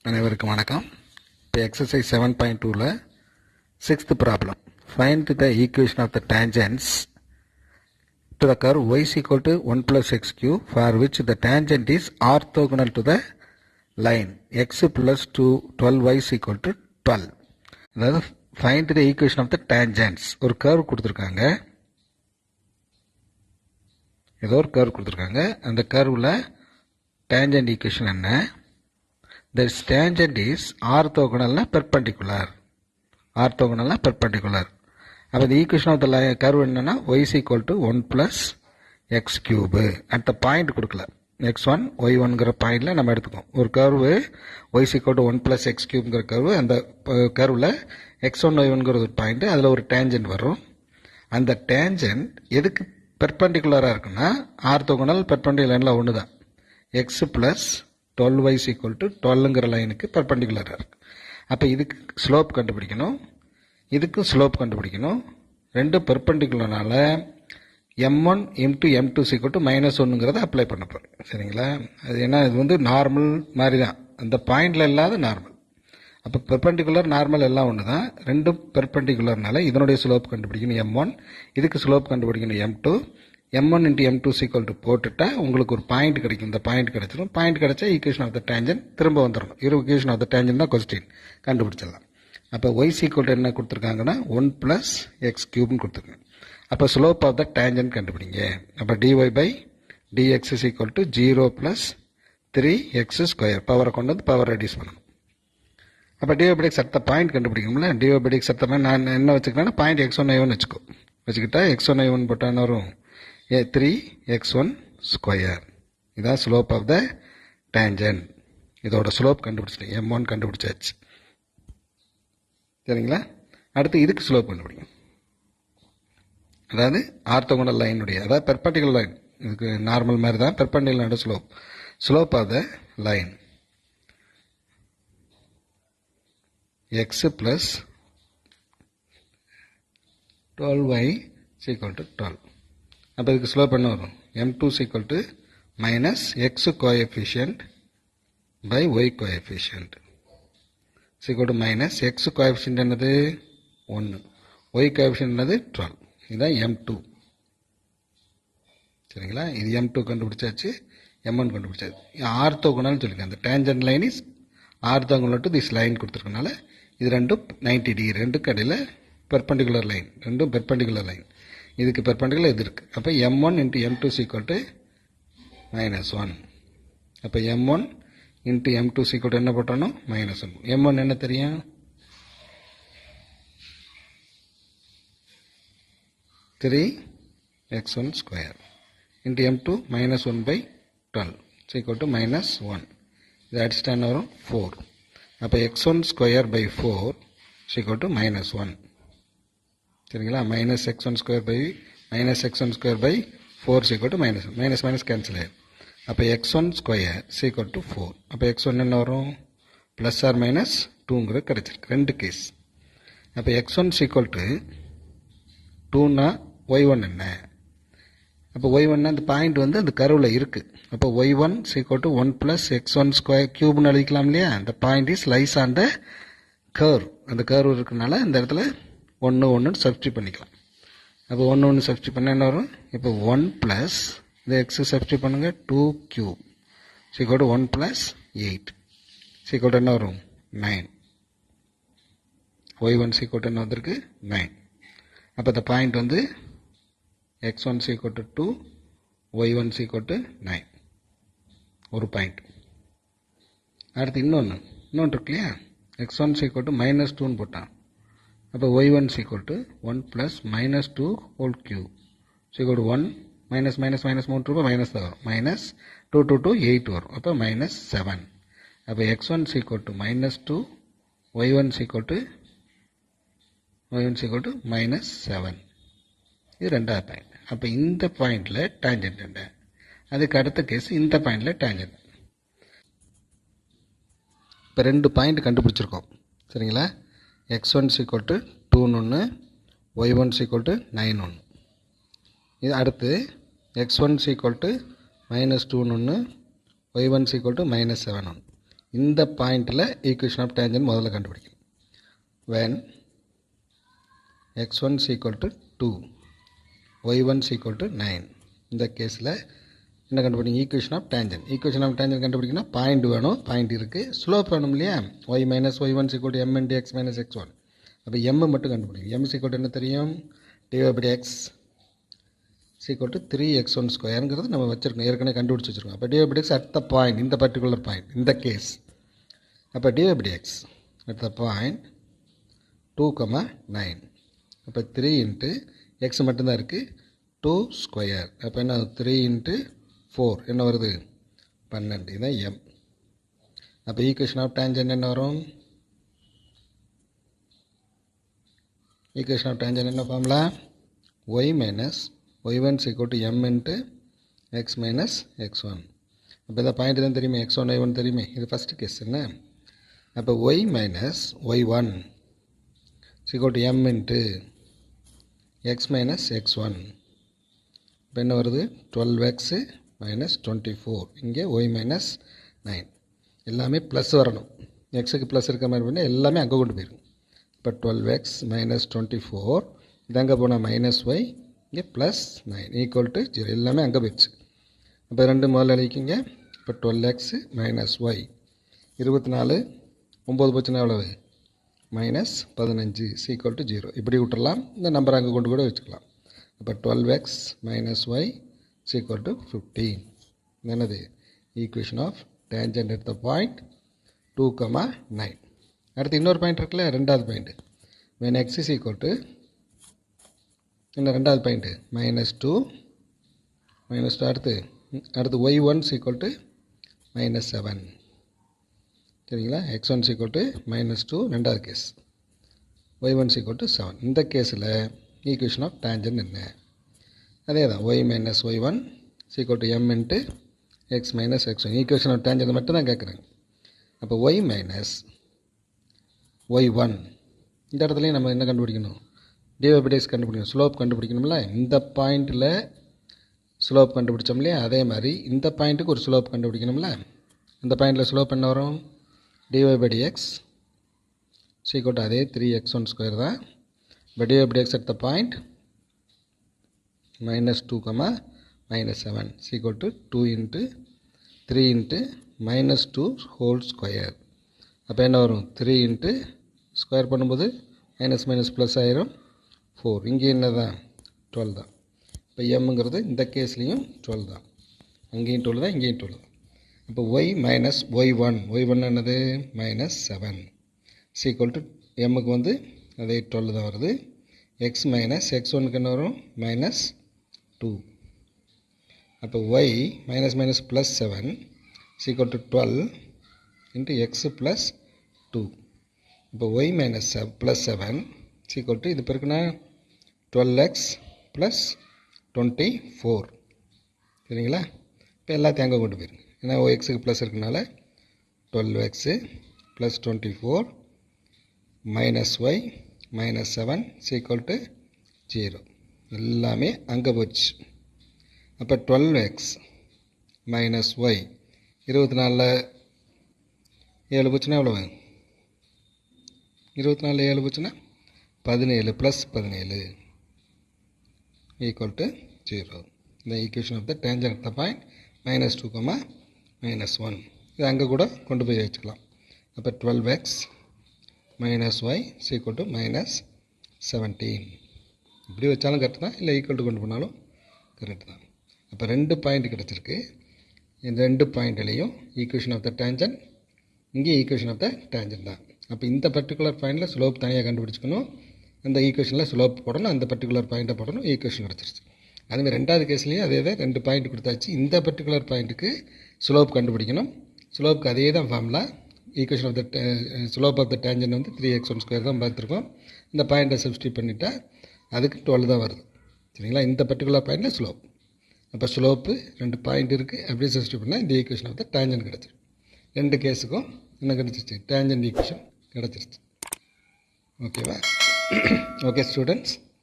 அனைவருக்கும் வணக்கம். இப்போ எக்ஸசைஸ் 7.2ல 6th problem. Find the equation of the tangents to the curve y is equal to 1 plus x cube for which the tangent is orthogonal to the line x plus 12y is equal to 12. அதாவது find the equation of the tangents. ஒரு curve கொடுத்துருக்காங்க, ஏதோ ஒரு curve கொடுத்துருக்காங்க. அந்த கர்வில் tangent equation என்ன? This tangent is orthogonal perpendicular. Orthogonal perpendicular. அப்போ the equation of the curve என்னன்னா y is equal to 1 plus x cube. at the point கொடுக்கல, x1 y1ங்கிற பாயிண்டில் நம்ம எடுத்துக்கோம். ஒரு curve y is equal to 1 plus x cubeங்கிற curve, அந்த கர்வில் x1 y1ங்கிற ஒரு பாயிண்ட், அதில் ஒரு டேஞ்சன்ட் வரும். அந்த டேஞ்சன்ட் எதுக்கு பெர்பெண்டிகுலராக இருக்குன்னா ஆர்த்தோகனல் பெர்பெண்டிகுலரில் ஒன்று தான். x plus 12y is equal to 12ங்கிற லைனுக்கு பர்பண்டிகுலராக இருக்குது. அப்போ இதுக்கு ஸ்லோப் கண்டுபிடிக்கணும், இதுக்கும் ஸ்லோப் கண்டுபிடிக்கணும். ரெண்டும் பர்பண்டிகுலர்னால m1 into m2 is equal to -1ங்கிறத அப்ளை பண்ண போகிறேன். சரிங்களா? அது ஏன்னா இது வந்து நார்மல் மாதிரி தான், அந்த பாயிண்டில் இல்லாத நார்மல். அப்போ பெர்பண்டிகுலர் நார்மல் எல்லாம் ஒன்று தான். ரெண்டும் பெர்பண்டிகுலர்னால இதனுடைய ஸ்லோப் கண்டுபிடிக்கணும் m1, இதுக்கு ஸ்லோப் கண்டுபிடிக்கணும் m2. m1 into m2 is equal to போட்டுட்டா உங்களுக்கு ஒரு பாயிண்ட் கிடைக்கும். இந்த பாயிண்ட் கிடைச்சிடும். பாயிண்ட் கிடைச்சா ஈக்குவேஷன் ஆஃப் த டேஞ்சன்ட் திரும்ப வந்துடணும். ஈக்குவேஷன் ஆஃப் த டேஞ்சன்ட் தான் கொஸ்டின், கண்டுபிடிச்சிடலாம். அப்போ y is equal to என்ன கொடுத்துருக்காங்கன்னா 1 plus x cube கொடுத்துருக்காங்க. அப்போ ஸ்லோப் ஆஃப் த டேஞ்சன்ட் கண்டுபிடிங்க. அப்போ dy by dx is equal to 0 plus 3x square. பவரை கொண்டு வந்து பவர் ரெடியூஸ் பண்ணணும். அப்போ dy by dx அடுத்த பாயிண்ட் கண்டுபிடிக்கணும்ல. dy by dx அடுத்த பாயிண்ட் நான் என்ன வச்சுக்கிறேன்னா பாயிண்ட் x1 y1 வச்சுக்கிட்டா x1 y1 போட்டால் என்ன வரும்? 3x1 square. இதான் ஸ்லோப் ஆஃப் த டேஞ்சன்ட். இதோட ஸ்லோப் கண்டுபிடிச்சிட்டேன், m1 கண்டுபிடிச்சாச்சு. சரிங்களா? அடுத்து இதுக்கு ஸ்லோப் கண்டுபிடிக்கும். அதாவது ஆர்த்தோகனல் லைனுடைய, அதாவது பெர்பெண்டிகுலர் லைன், இதுக்கு நார்மல் மாதிரி தான், perpendicular slope. Slope of the line x plus 12y is equal to 12. அப்போ இதுக்கு ஸ்லோப் என்ன வரும்? m2 is equal to minus x coefficient by y coefficient is equal to minus x coefficient என்னது 1, y coefficient என்னது 12. இதுதான் m2. சரிங்களா? இது m2 கண்டுபிடிச்சாச்சு, m1 கண்டுபிடிச்சாச்சு. ஆர்த்தோகனல் சொல்லியிருக்கேன். அந்த tangent line is orthogonal to this line கொடுத்துருக்கனால இது ரெண்டும் 90 டிகிரி, ரெண்டுக்கு இடையில் பெர்பெண்டிகுலர் லைன், ரெண்டும் பெர்பெண்டிகுலர் லைன். இதுக்கு பெர்பெண்டிகுலர் இது இருக்குது. அப்போ m1 into m2 is equal to -1. அப்போ m1 into m2 is equal to என்ன போட்டோம்? -1. m1 என்ன தெரியும்? 3x1 square into m2 -1 by 12 is equal to -1. இது அடிச்சுட்டா என்ன வரும்? 4. அப்போ x1 square by 4 is equal to -1. சரிங்களா? -x1 square by -4 is equal to -1. Minus cancel ஆயிடும். அப்போ x1 square is equal to 4. அப்போ x1 என்ன வரும்? ப்ளஸ் ஆர் மைனஸ் 2ங்கிறது கிடைச்சிருக்கு. ரெண்டு கேஸ். அப்போ x1 is equal to 2னா y1 என்ன? அப்போ y1 அந்த பாயிண்ட் வந்து அந்த கர்வில் இருக்குது. அப்போ y1 is equal to 1 plus x1 square cube அழிக்கலாம் இல்லையா? அந்த point is lies on the curve. அந்த கர்வ் இருக்கிறதுனால இந்த இடத்துல 1 சப்ஸ்டியூட் பண்ணிக்கலாம். அப்போ 1 சப்ஸ்டியூட் பண்ணால் என்ன வரும்? இப்போ 1 ப்ளஸ் இந்த எக்ஸ் சப்ஸ்டியூட் பண்ணுங்க, 2 cube சீக்கோட்டு 1 + 8 சீக்கோட்டு என்ன வரும்? 9. y1 சீக்கோட்டு என்ன வந்திருக்கு? 9. அப்போ இந்த பாயிண்ட் வந்து x1 சீக்கோட்டு 2, y1 சீக்கோட்டு 9. ஒரு பாயிண்ட். அடுத்து இன்னொன்று இருக்கு இல்லையா? x1 சீக்கோட்டு -2ன்னு போட்டான். அப்போ y1 is equal to 1 plus -2 whole cube is equal to 1 minus 3 ரூபாய் மைனஸ் தான் வரும். -2 to 2 8 வரும். அப்போ -7. அப்போ x1 is equal to -2, y1 is equal to -7. இது ரெண்டாவது பாயிண்ட். அப்போ இந்த பாயிண்டில் டேஞ்சன்ட் என்ன? அதுக்கு அடுத்த கேஸ் இந்த பாயிண்டில் டேஞ்சன்ட். இப்போ ரெண்டு பாயிண்ட் கண்டுபிடிச்சிருக்கோம். சரிங்களா? x1 is equal to 2 y1 is equal to 9. இது அடுத்து x1 is equal to -2 y1 is equal to -7. இந்த பாயிண்டில் ஈக்குவேஷன் ஆஃப் டேஞ்சன்ட் முதல்ல கண்டுபிடிக்கணும். when x1 is equal to 2, y1 is equal to 9. இந்த கேஸில் என்ன கண்டுபிடிங்க? Equation of tangent. Equation of tangent கண்டுபிடிக்கணும். பாயிண்ட் வேணும், பாயிண்ட் இருக்குது. ஸ்லோப் வேணும் இல்லையா? y minus y1 is equal to m into x minus x1. அப்போ m மட்டும் கண்டுபிடிக்கும். m is equal to என்ன தெரியும்? dy/x is equal to 3x1 ஸ்கொயருங்கிறது நம்ம வச்சுருக்கோம், ஏற்கனவே கண்டுபிடிச்சி வச்சுருக்கோம். அப்போ dy/x at the point, இந்த பர்டிகுலர் பாயிண்ட், இந்த கேஸ். அப்போ dy/x at the point 2, 9. அப்போ 3 இன்ட்டு எக்ஸ் மட்டும்தான் இருக்குது, 2 ஸ்கொயர். அப்போ என்ன 3 இன்ட்டு 4 என்ன வருது? 12. இதுதான் எம். அப்போ ஈக்குவேஷன் ஆஃப் டேஞ்சன்ட் என்ன வரும்? ஈக்குவேஷன் ஆஃப் டேஞ்சன்ட் என்ன formula? y minus y1 is equal to m into x minus x1. அப்போ இந்த பாயிண்ட் தான் தெரியுமே, x1 y1 தெரியுமே. இது ஃபஸ்ட்டு கேஸ் என்ன? அப்போ y minus y1 is equal to m into x minus x1. இப்போ என்ன வருது? 12x minus 24. இங்கே y minus 9. எல்லாமே ப்ளஸ் வரணும். எக்ஸுக்கு ப்ளஸ் இருக்க மாதிரி பண்ணால் எல்லாமே அங்கே கொண்டு போயிருக்கும். இப்போ 12x minus 24, இது அங்கே போனால் மைனஸ் y, இங்கே ப்ளஸ் 9 ஈக்குவல் டு 0. எல்லாமே அங்கே போயிடுச்சு. இப்போ ரெண்டு முதல்ல அழிக்கிங்க. இப்போ 12x மைனஸ் y 24, 9 போச்சுன்னா எவ்வளவு? Minus 15 equal to 0. இப்படி விட்டுடலாம். இந்த நம்பர் அங்கே கொண்டு கூட வச்சுக்கலாம். அப்போ 12x minus y equal to 15. என்னது? Equation of tangent at the point 2, 9. அடுத்து இன்னொரு பாயிண்ட் இருக்குல்ல, ரெண்டாவது point. when x is equal to என்ன ரெண்டாவது பாயிண்ட்டு? -2 அடுத்து y1 is equal to -7. சரிங்களா? x1 is equal to -2 ரெண்டாவது case, y1 is equal to 7. இந்த கேஸில் ஈக்குவேஷன் ஆஃப் டேஞ்சன்ட் என்ன? அதே தான், y minus y1 is equal to m into x minus x1. Equation of tangent மட்டும் தான் கேட்குறாங்க. அப்போ y மைனஸ் y1, இந்த இடத்துலையும் நம்ம என்ன கண்டுபிடிக்கணும்? dy/x கண்டுபிடிக்கணும், ஸ்லோப் கண்டுபிடிக்கணும்ல. இந்த பாயிண்டில் ஸ்லோப் கண்டுபிடிச்சோம் இல்லையா? அதே மாதிரி இந்த பாயிண்ட்டுக்கு ஒரு ஸ்லோப் கண்டுபிடிக்கணும்ல. இந்த பாயிண்டில் ஸ்லோப் என்ன வரும்? dy/x ஈக்குவல் டு அதே 3x1 ஸ்கொயர் தான். இப்போ dy/x at the point -2, -7 equal to 2 into 3 into -2 whole square. அப்போ என்ன வரும்? 3 இன்ட்டு ஸ்கொயர் பண்ணும்போது மைனஸ் மைனஸ் ப்ளஸ் ஆயிரும், 4. இங்கே என்ன தான்? 12 தான். இப்போ எம்ங்கிறது இந்த கேஸ்லேயும் 12 தான். அங்கேயும் 12 தான், இங்கேயும் 12 தான். இப்போ y மைனஸ் y1 என்னது? -7 ஈக்குவல் டு எம்முக்கு வந்து அதே 12 தான் வருது. எக்ஸ் மைனஸ் x1க்கு என்ன வரும்? -2. அப்போ y minus minus plus 7 equal to 12 into X plus 2. இப்போ y minus plus 7 equal to இது பிறகுனா 12x ப்ளஸ் 24. சரிங்களா? இப்போ எல்லாத்தையும் அங்கே கொண்டு போயிருங்க. ஏன்னா எக்ஸுக்கு ப்ளஸ் இருக்கனால 12x plus 24 minus y minus 7 equal to 0. எல்லாமே அங்கே போச்சு. அப்போ 12x மைனஸ் y 24 7 போச்சுன்னா எவ்வளோ? 24 7 போச்சுன்னா 17 ப்ளஸ் 17 ஈக்குவல் டு 0. இந்த equation of the tangent at the point -2, -1. இது அங்கே கூட கொண்டு போய் வச்சுக்கலாம். அப்போ 12x minus y equal to -17. இப்படி வச்சாலும் கரெக்டு தான், இல்லை ஈக்குவல் டு கொண்டு போனாலும் கரெக்டு தான். அப்போ 2 பாயிண்ட் கிடச்சிருக்கு. இந்த 2 பாயிண்ட்லேயும் ஈக்குவேஷன் ஆஃப் த டேஞ்சன்ட், இங்கே ஈக்குவேஷன் ஆஃப் த டேஞ்சன்ட் தான். அப்போ இந்த பர்டிகுலர் பாயிண்டில் ஸ்லோப் தனியாக கண்டுபிடிச்சிக்கணும், அந்த ஈக்குவேஷனில் ஸ்லோப் போடணும், அந்த பர்டிகுலர் பாயிண்ட்டை போடணும், ஈக்குவேஷன் கிடச்சிருச்சு. அதுமாதிரி ரெண்டாவது கேஸ்லேயும் அதே தான், 2 பாயிண்ட் கொடுத்தாச்சு. இந்த பர்டிகுலர் பாயிண்ட்டுக்கு ஸ்லோப் கண்டுபிடிக்கணும். ஸ்லோப்புக்கு அதே தான் formula. Equation of the slope of the tangent வந்து 3x1 ஸ்கொயர் தான் பார்த்துருக்கோம். இந்த பாயிண்ட்டை சப்ஸ்டியூட் பண்ணிட்டா அதுக்கு 12 தான் வருது. சரிங்களா? இந்த பர்டிகுலர் பாயிண்டில் ஸ்லோப். அப்போ ஸ்லோப்பு 2 பாயிண்ட் இருக்குது, அப்படியே சப்ஸ்டியூட் பண்ணால் இந்த ஈக்குவேஷன் ஆஃப் த டேஞ்சன்ட் கிடச்சிருக்கு. 2 கேஸுக்கும் என்ன கிடச்சிருச்சு? டேஞ்சன்ட் ஈக்குவேஷன் கிடச்சிருச்சு. ஓகேவா? Okay students.